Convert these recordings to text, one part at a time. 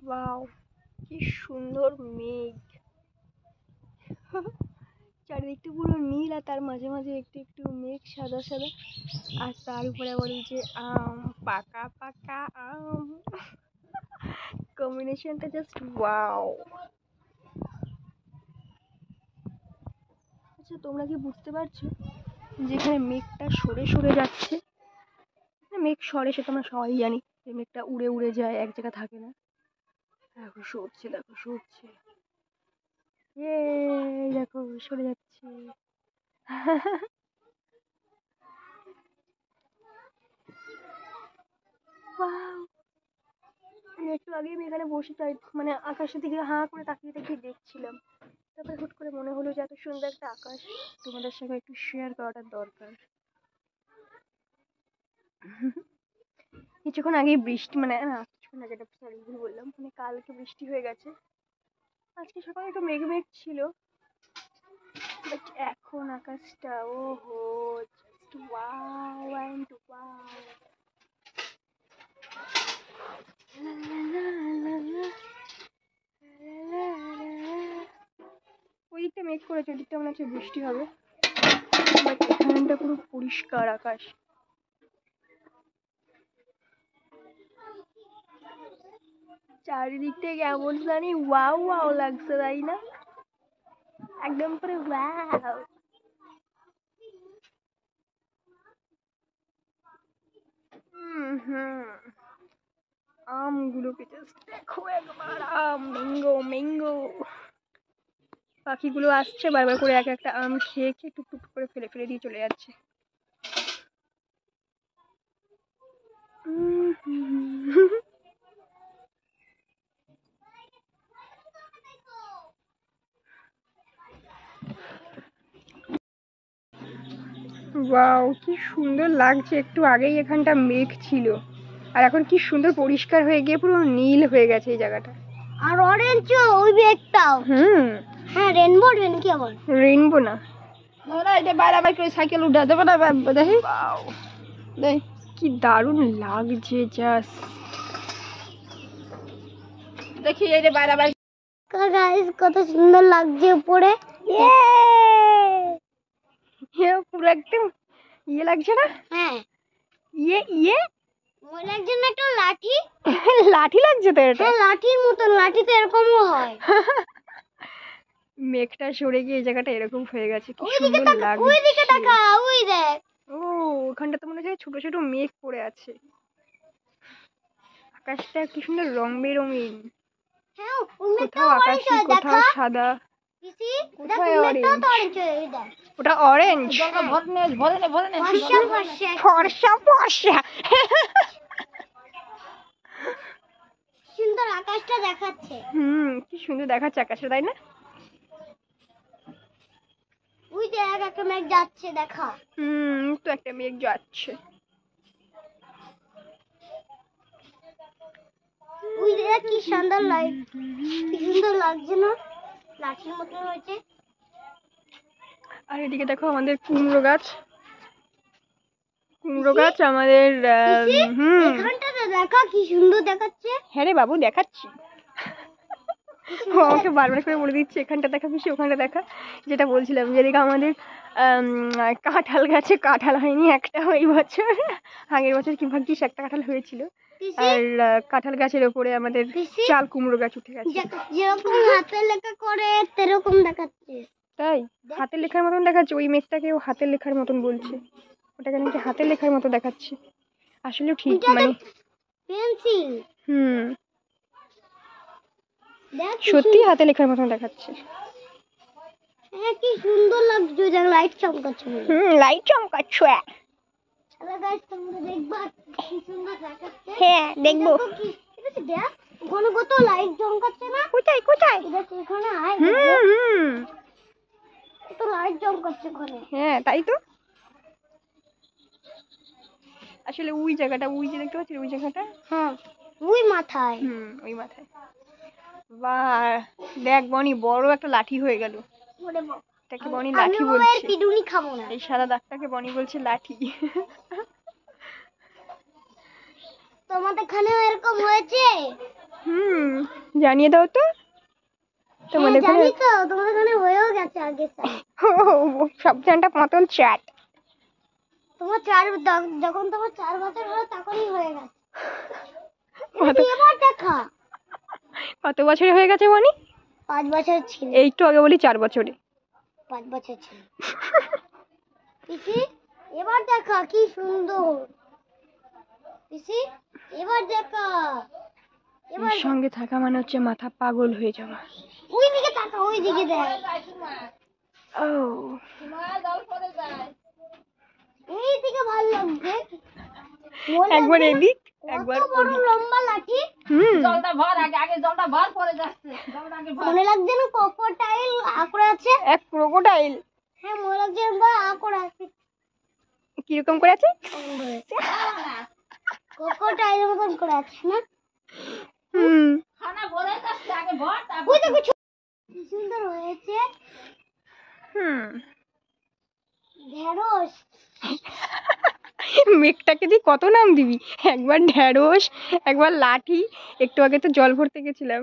Wow, কি সুন্দর মেঘ। চারিদিকটা পুরো নীল, আর তার মাঝে মাঝে একটু একটু মেঘ সাদা সাদা, আর তার উপরে আবার এই যে আম, পাকা পাকা আম। কম্বিনেশনটা জাস্ট ওয়াও। আচ্ছা, তোমরা কি বুঝতে পারছো যেখানে মেঘটা সরে সরে যাচ্ছে? মেঘ সরে, সেটা আমরা সবাই জানি যে মেঘটা উড়ে উড়ে যায়, এক জায়গা থাকে না। দেখো সরছে, দেখো সরছে, দেখো সরে যাচ্ছে। একটু আগে আমি এখানে বসে মানে আকাশের দিকে হাঁ করে তাকিয়ে তাকিয়ে দেখছিলাম। তারপরে হুট করে মনে হলো যে এত সুন্দর একটা আকাশ তোমাদের সঙ্গে একটু শেয়ার করাটা দরকার। কিছুক্ষণ আগে বৃষ্টি, মানে না কিছুক্ষণ আগে, সরি ভুল বললাম, মানে কালকে বৃষ্টি হয়ে গেছে। আজকে সকালে একটু মেঘ মেঘ ছিল, বাট এখন আকাশটা ওহো, জাস্ট ওয়াও এন্ড ওয়াও। ওই দিকটা মেঘ করেছে, ওই দিকটা মনে হচ্ছে বৃষ্টি হবে, বাট এখানটা পুরো পরিষ্কার আকাশ। চারিদিকটা কেমন জানি ওয়াও ওয়াও লাগছে, তাই না? একদম পুরো ওয়াও। আমগুলোকে জাস্ট দেখো একবার, আম, ম্যাঙ্গো ম্যাঙ্গো। পাখিগুলো আসছে বারবার করে, এক একটা আম খেয়ে খেয়ে টুক করে ফেলে ফেলে দিয়ে চলে যাচ্ছে। ওয়াও, কি সুন্দর লাগছে। একটু আগেই এখানটা মেঘ ছিল, আর এখন কি সুন্দর পরিষ্কার হয়ে গিয়ে পুরো নীল হয়ে গেছে এই জায়গাটা। আর অরেঞ্জ ওই মেঘটাও। হ্যাঁ, রেইনবো কি আবার? রেইনবো না, না, এটা বারবার করে সাইকেল উঠা দেবো না, দেখি। ওয়াও, দেখ কি দারুণ লাগছে জাস্ট। দেখি এই যে বারবার। গাইস, কত সুন্দর লাগছে উপরে। পুরো একদম ইয়ে লাগছে না? হ্যাঁ, ইয়ে ইয়ে মনে লাগছে না একটা লাঠি? লাঠি লাগছে তো এটা। হ্যাঁ, লাঠির মতো। লাঠি তো এরকমও হয়। মেঘটা সরে গিয়ে এই জায়গাটা এরকম হয়ে গেছে, কি ওইদিকে সুন্দর তাকা, লাগছে। ওইদিকে তাকা, ওই দেখ। ও, ওখানটা তো মনে হয় ছোট ছোট মেঘ পড়ে আছে। আকাশটা কি সুন্দর রং বেরঙিন, হ্যাঁ, ওই কোথাও মেঘটাও আকাশি, অরেঞ্জ হয়, কোথাও দেখা। সাদা। পিসি, দেখ, কোথায় ওই মেঘটাও তো অরেঞ্জ? অরেঞ্জ হয়, ওই দেখ। ওটা অরেঞ্জ। ফর্সা ফর্সা। ফর্সা ফর্সা। সুন্দর আকাশটা দেখাচ্ছে। কি সুন্দর দেখাচ্ছে আকাশটা, তাই না? ওই দেখ, একটা মেঘ যাচ্ছে, দেখা। তো একটা মেঘ যাচ্ছে। ওই দেখ, কি সুন্দর লাইট, কি সুন্দর লাগছে না? লাঠির মতো হয়েছে। আর এদিকে দেখো আমাদের কুমড়ো গাছ। কুমড়ো গাছ আমাদের। এখানটাতে দেখা, কি সুন্দর দেখাচ্ছে। হ্যাঁ রে বাবু, দেখাচ্ছি। ও আমাকে বারবার করে বলে দিচ্ছে এখানটা দেখা পিসি, ওখানটা দেখা। যেটা বলছিলাম, যেদিকে আমাদের কাঁঠাল গাছে কাঁঠাল হয়নি একটা এই বছর, আগের বছর কি ভাগ্যিস একটা কাঁঠাল হয়েছিল। আর কাঁঠাল গাছের ওপরে আমাদের চাল কুমড়ো গাছ উঠে গেছে। যেরকম হাতে লেখা করে সেরকম দেখাচ্ছে। তাই হাতের লেখার মতন দেখাচ্ছে, ওই মেঘটাকে ও হাতের লেখার মতন বলছে, ওটাকে নাকি হাতের লেখার মতো দেখাচ্ছে। আসলে ঠিক মানে পেন্সিল। সত্যি হাতে লেখার মতন দেখাচ্ছে। হ্যাঁ, কি সুন্দর লাগছে, যেন লাইট চমকাচ্ছে। লাইট চমকাচ্ছে। আরে গাইস, তোমরা দেখবা কি সুন্দর দেখাচ্ছে। হ্যাঁ, দেখবো। এটা কি দেখ, ওখানে কত লাইট চমকাচ্ছে না? কোথায় কোথায়? দেখ এখানে, আয় কত লাইট চমকাচ্ছে ওখানে। হ্যাঁ, তাই তো। আসলে ওই জায়গাটা, ওই যে দেখতে পাচ্ছিস ওই জায়গাটা, হ্যাঁ, ওই মাথায়। ওই মাথায়। বাহ, দেখ বনি, বড় একটা লাঠি হয়ে গেল। এটাকে বনি লাঠি বলছে। আমি পিটুনি খাবো না। এই সাদা দাগটাকে বনি বলছে লাঠি। তোমার তোমাদের খানেও এরকম হয়েছে? জানিয়ে দাও তো তোমাদের জানি ওখানে। তো, তোমাদের খানে হয়েও গেছে আগে। সাবধানটা পতন চাট। তোমার যখন তোমার 4 বছর হলো তখনই হয়ে গেছে। কত এবার দেখা কত বছরে হয়ে গেছে মানে? 5 বছর ছিল। এই একটু আগে বলি 4 বছরে। 5 বছর ছিল। পিসি এবার দেখা কি সুন্দর। পিসি এবার দেখা। এর সঙ্গে থাকা মানে হচ্ছে মাথা পাগল হয়ে যাওয়া। ওই দিকে তাকা, ওই দিকে দেখ। ও এই দিকে ভালো লাগছে। একবার এদিক একবার কত বড় ওদিক। লম্বা লাঠি। জলটা ভর, আগে জলটা ভর, পরে যাচ্ছে জলটা আগে ভর। মনে লাগছে না ক্রোকোডাইল আঁকড়ে আছে? এক ক্রোকোডাইল। হ্যাঁ মনে লাগছে একবার আঁকড়ে আছে। কিরকম করে আছে? ক্রোকোডাইলের মতন করে আছে না? খানা ভরে যাচ্ছে, আগে ভর তারপর। ওই দেখো কি সুন্দর হয়েছে। ঢেঁড়স। মেঘটাকে দিয়ে কত নাম দিবি? একবার ঢেঁড়স, একবার লাঠি। একটু আগে তো জল ভরতে গেছিলাম,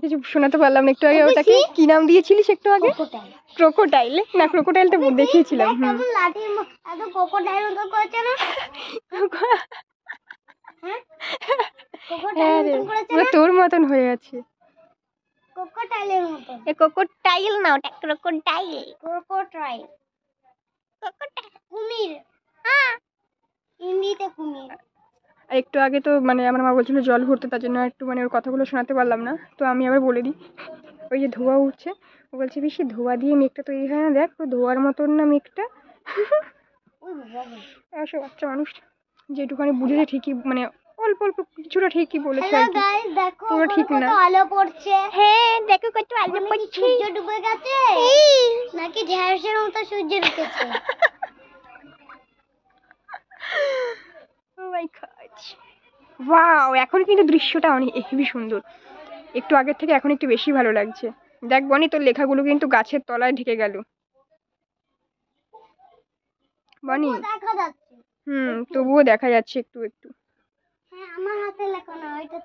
কিছু শোনাতে পারলাম না। একটু আগে ওটাকে কি নাম দিয়েছিলিস একটু আগে? ক্রোকোডাইল না, ক্রোকোডাইলটা দেখিয়েছিলাম। কেমন লাঠি এত ক্রোকোডাইল মতন করেছে না? হ্যাঁ হ্যাঁ রে, পুরো তোর মতন হয়ে আছে। ক্রোকোডাইলের মতন। এ ক্রোকোডাইল না, ওটা ক্রোকোডাইল। ক্রোকোডাইল কুমির। হিন্দিতে কুমির। আর একটু আগে তো মানে আমার মা বলছিল জল ভরতে, তার জন্য একটু মানে ওর কথাগুলো শোনাতে পারলাম না। তো আমি আবার বলে দিই, ওই যে ধোঁয়া উঠছে, ও বলছে বেশি ধোঁয়া দিয়ে মেঘটা তৈরি হয় না, দেখ ও ধোঁয়ার মতন না মেঘটা। আসো বাচ্চা মানুষ যেটুখানি বুঝেছে ঠিকই, মানে অল্প অল্প কিছুটা ঠিকই বলেছে আর কি। গাইস দেখো পুরো ঠিক কত না। আলো পড়ছে। হ্যাঁ দেখো কত আলো মানে কি পড়ছে। সূর্য ডুবে গেছে নাকি ঢেঁড়সের মতো সূর্য উঠেছে? ও মাই গড, ওয়াও! এখন কিন্তু দৃশ্যটা অনেক হেবি সুন্দর। একটু আগের থেকে এখন একটু বেশি ভালো লাগছে। দেখ বনি, তোর লেখাগুলো কিন্তু গাছের তলায় ঢেকে গেল বনি। দেখা যাচ্ছে। তবুও দেখা যাচ্ছে একটু একটু। হ্যাঁ আমার হাতে লেখা না, এটা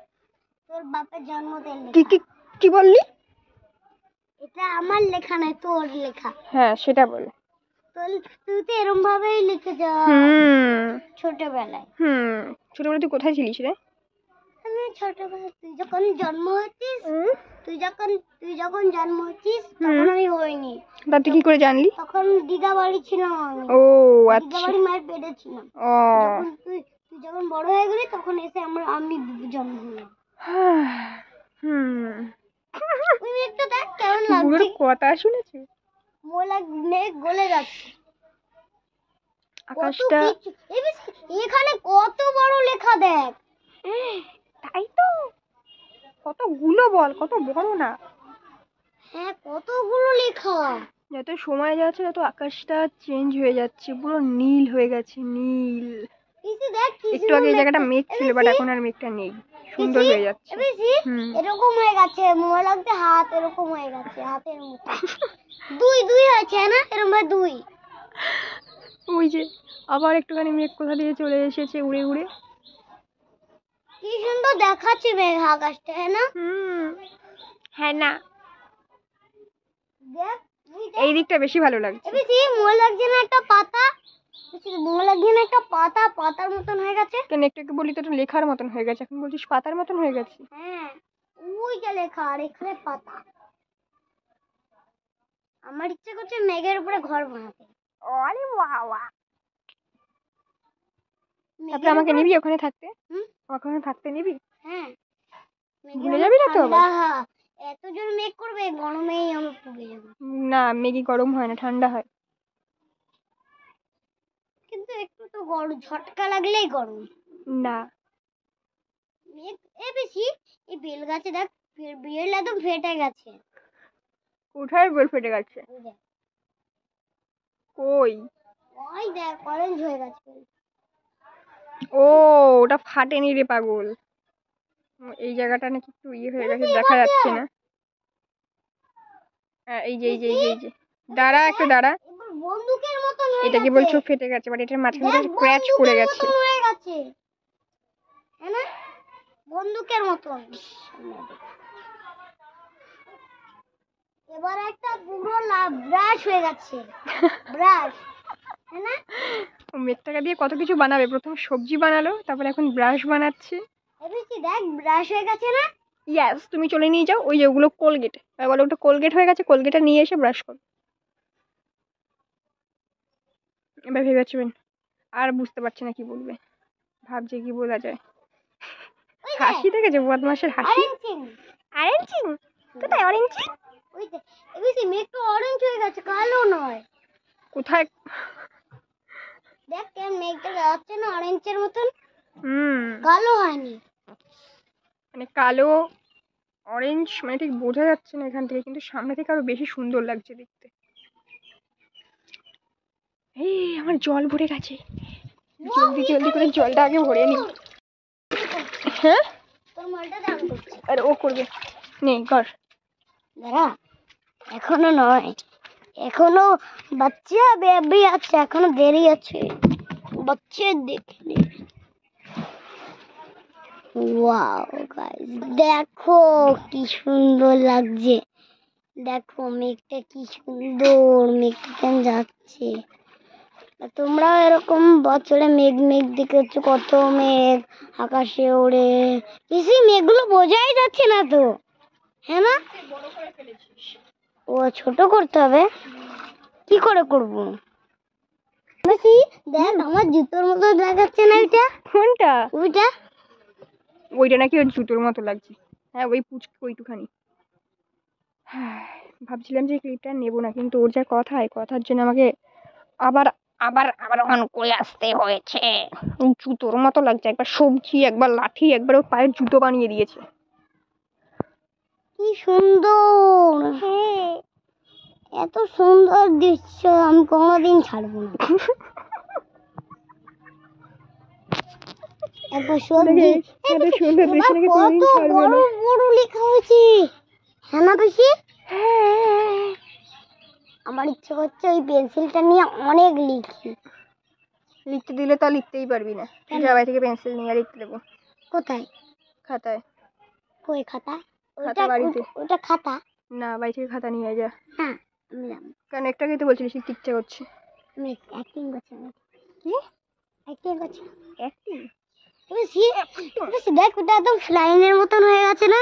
তোর বাপের জন্মদিন কি লেখা। কি কি বললি? এটা আমার লেখা নয়, তোর লেখা। হ্যাঁ সেটা বল। তুই তো এরকম ভাবেই লিখে যা ছোটবেলায়। ছোটবেলায় তুই কোথায় ছিলিস রে? আমি ছোটবেলায় তুই যখন জন্ম হচ্ছিস তখন আমি হইনি। তা তুই কি করে জানলি? তখন দিদা বাড়ি ছিলাম আমি। ও দিদা আচ্ছা। বাড়ি মায়ের পেটে ছিলাম। ও যখন তুই যখন বড় হয়ে গেলি তখন এসে আমি জন্ম হলাম। তুমি একটু দেখ কেমন বুড়োর লাগছে। কথা শুনেছিস? মেঘ গলে যাচ্ছে। আকাশটা এখানে কত বড় লেখা দেখ। তাই তো, কতগুলো বল, কত বড় না। হ্যাঁ কতগুলো লেখা। যত সময় যাচ্ছে তত আকাশটা চেঞ্জ হয়ে যাচ্ছে, পুরো নীল হয়ে গেছে, নীল। দেখ একটু আগে এই জায়গাটা মেঘ ছিল, বাট এখন আর মেঘটা নেই, সুন্দর হয়ে যাচ্ছে। এরকম হয়ে গেছে, মনে লাগছে হাত এরকম হয়ে গেছে, হাতের মতো। দুই দুই হয়েছে না, এরকম ভাবে দুই। ওই যে আবার একটুখানি মেঘ কোথা দিয়ে চলে এসেছে উড়ে উড়ে। কি সুন্দর দেখাচ্ছে মেঘ আকাশটা, হ্যাঁ না? হ্যাঁ না, দেখ এই দিকটা বেশি ভালো লাগছে। মনে লাগছে না একটা পাতা, মনে লাগছে না একটা পাতা পাতার মতন হয়ে গেছে। কেন একটু একটু বলি তো একটু লেখার মতন হয়ে গেছে, এখন বলছিস পাতার মতন হয়ে গেছে। হ্যাঁ ওই যে লেখা আর এখানে পাতা। আমার ইচ্ছে করছে মেঘের উপরে ঘর বানাতে। আরে বাবা, তারপরে আমাকে নিবি ওখানে থাকতে? ওখানে থাকতে নিবি? হ্যাঁ ভুলে যাবি না তো? এত জোর মেঘ করবে, গরমেই আমি পুড়ে যাবো। না, মেঘি গরম হয় না, ঠান্ডা হয়। কিন্তু একটু তো গরম, ঝটকা লাগলেই গরম। না মেঘ বেশি এই বেল গাছে দেখ, বেল একদম ফেটে গেছে। কোথায় বেল ফেটে গেছে? কই? ওই দেখ অরেঞ্জ হয়ে গেছে। ও ওটা ফাটেনি রে পাগল, এই জায়গাটা নাকি একটু ইয়ে হয়ে গেছে, দেখা যাচ্ছে না। হ্যাঁ এই যে এই যে এই যে দাঁড়া একটু দাঁড়া। বন্দুকের মতন হয়ে এটা কি বলছো ফেটে গেছে, বাট এটার মাঝখানে স্ক্র্যাচ করে গেছে। হয়ে গেছে, হ্যাঁ না? বন্দুকের মতন। এবার একটা পুরো ব্রাশ হয়ে গেছে, ব্রাশ, তাই না? ও মেঘটাকে দিয়ে কত কিছু বানাবে, প্রথম সবজি বানালো, তারপর এখন ব্রাশ বানাচ্ছে। এবিসি দেখ ব্রাশ হয়ে গেছে না? ইয়াস, তুমি চলে নিয়ে যাও ওই যে ওগুলো কোলগেট, বলো ওটা কোলগেট হয়ে গেছে, কোলগেটটা নিয়ে এসে ব্রাশ করো। এবার ভেবেছেন আর বুঝতে পারছে না কি বলবে, ভাবছে কি বলা যায়। ওই দেখ, হাসি দেখেছে বদমাসের হাসি। অরেঞ্জ, অরেঞ্জ কোথায় অরেঞ্জ? ওই দেখ এবিসি মেঘটা অরেঞ্জ হয়ে গেছে, কালো নয়। কোথায়? দেখ কেমন মেঘটা যাচ্ছে না অরেঞ্জের মতন, হুম, কালো হয়নি। মানে কালো অরেঞ্জ মানে ঠিক বোঝা যাচ্ছে না এখান থেকে, কিন্তু সামনে থেকে আরো বেশি সুন্দর লাগছে দেখতে। এই আমার জল ভরে গেছে, জলদি জলদি করে জলটা আগে ভরে নি। হ্যাঁ, তোর মালটা দাম করছে। আর ও করবে, নে কর। দাঁড়া, এখনো নয়, এখনো বাচ্চা বেবি আছে, এখনো দেরি আছে, বাচ্চা দেখলে। ওয়াও গাইস, দেখো কি সুন্দর লাগছে, দেখো মেঘটা কি সুন্দর, মেঘটা কেন যাচ্ছে। তোমরা এরকম বছরে মেঘ মেঘ দেখেছো, কত মেঘ আকাশে ওড়ে, কিছু মেঘগুলো বোঝাই যাচ্ছে না তো, হ্যাঁ না? ও ছোট করতে হবে, কি করে করবো? বেশি দেখ আমার জুতোর মতো দেখাচ্ছে না এটা, কোনটা? ওইটা। ওইটা নাকি ওর জুতোর মতো লাগছে। হ্যাঁ ওই পুচকে ওইটুখানি। হ্যাঁ, ভাবছিলাম যে ক্লিপটা নেবো না, কিন্তু ওর যা কথা, এই কথার জন্য আমাকে আবার আবার আবার অন করে আসতে হয়েছে। জুতোর মতো লাগছে, একবার সবজি, একবার লাঠি, একবার ওর পায়ের জুতো বানিয়ে দিয়েছে। কি সুন্দর, হ্যাঁ এত সুন্দর দৃশ্য আমি কোনোদিন ছাড়বো না। একবার সবজি, এত সুন্দর দৃশ্য নাকি কত কোনোদিন ছাড়বে বড় না। বড় লেখা হয়েছে, হ্যাঁ না বেশি? হ্যাঁ, আমার ইচ্ছে করছে ওই পেন্সিলটা নিয়ে অনেক লিখি। লিখতে দিলে তো আর লিখতেই পারবি না, কেন? যা বাড়ি থেকে পেন্সিল নিয়ে লিখতে দেবো। কোথায়? খাতায়। কই খাতা? খাতা বাড়িতে। ওটা খাতা না, বাড়ি থেকে খাতা নিয়ে যা। হ্যাঁ আমি জানি। কারণ একটাকেই তো বলছিলিস লিখতে ইচ্ছা করছে। আমি অ্যাক্টিং করছি, আমি কি অ্যাক্টিং করছি। অ্যাক্টিং? বেশি দেখ ওটা একদম ফ্লাইনের মতন হয়ে গেছে না?